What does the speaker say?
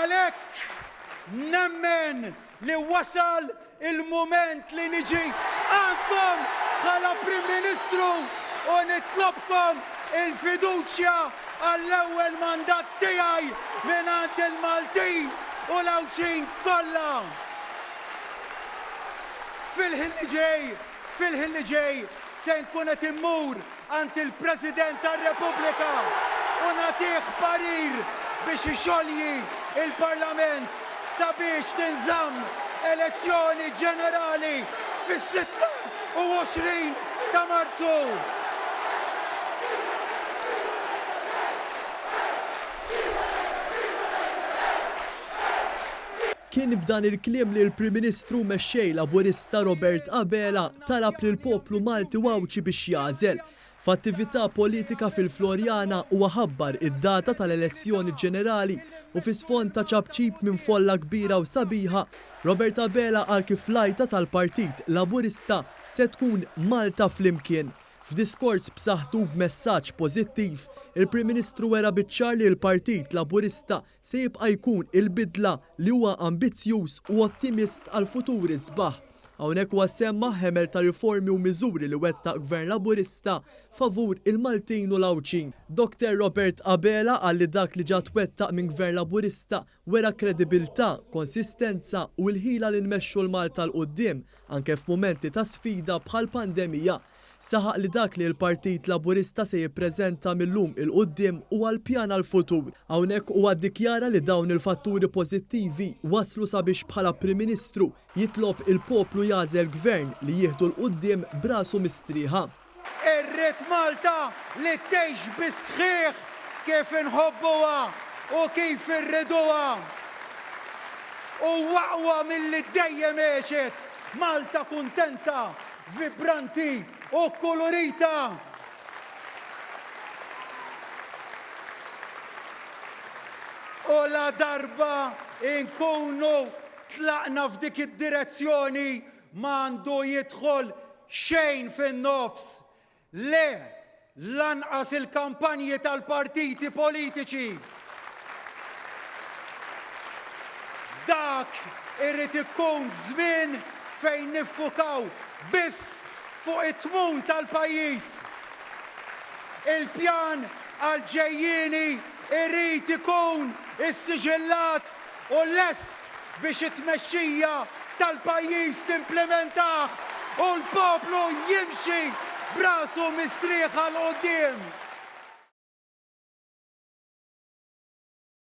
Għalhekk nemmen li wasal il-moment li niġi għandkom bħala Prim Ministru u nitlobkom il-fiduċja għall-ewwel mandat tiegħi mingħand il-Maltin u l-Awċin kollha. Fil-ħin li ġej se nkun qed immur għand il-President tar-Repubblika u nagħtih parir biex ixolli il-Parlament sabiex tinżamm elezzjoni ġenerali fis-26 ta' Marzu. Kien b'dan il-kliem li l-Prim Ministru mexxej Laburista Robert Abela talab lil poplu Malti u Awċi biex jażel f'attività politika fil-Florjana u ħabbar id-data tal-elezzjoni ġenerali u fi sfond ta' ċabċib minn folla kbira u sabiħa. Robert Abela għal kif lajta tal-Partit Laburista se tkun Malta flimkien. F'diskors b'saħħtu b'messaġġ pożittiv, il-Prim Ministru wera biċ-ċar li l-Partit Laburista se jibqa' jkun il-bidla li huwa ambizzjuż u ottimist għal futuri sbaħ. Hawnhekk huwa semma ħemel ta' riformi u miżuri li wettaq Gvern Laburista favur il-Maltin u l-Awċin. Dr. Robert Abela qal li dak li ġa twettaq minn Gvern Laburista wera kredibilità, konsistenza u l-ħila li nmexxu l-Malta l-qudiem anke f'mumenti ta' sfida bħal pandemija. Saħaq li dak li l-Partit Laburista se jippreżenta millum il-qudiem u għal-pjan għal-futur. Hawnhekk huwa ddikjara li dawn il-fatturi pożittivi waslu sabiex bħala Prim Ministru jitlob il-poplu jażel gvern li jieħdu l-qudiem brasu mistrieħa. Irrid Malta li tgħix bis-sħiħ kif inħobbuha u kif irriduha. U waqwa milli dejjem għexet Malta kuntenta, vibranti u kolorita. U la darba inkunu tlaqna f'dik id-direzzjoni m'għandu jidħol xejn fin-nofs. Le, lanqas il-kampanji tal-partiti politiċi. Dak irrid ikun żmien fejn niffukaw biss fuq it-tmun tal-pajjiż. Il-pjan għal-ġejjieni irrid ikun issiġillat u lest biex it-tmexxija tal-pajjiż timplementah u l-poplu jimxi brasu mistrieħ għal qudiem.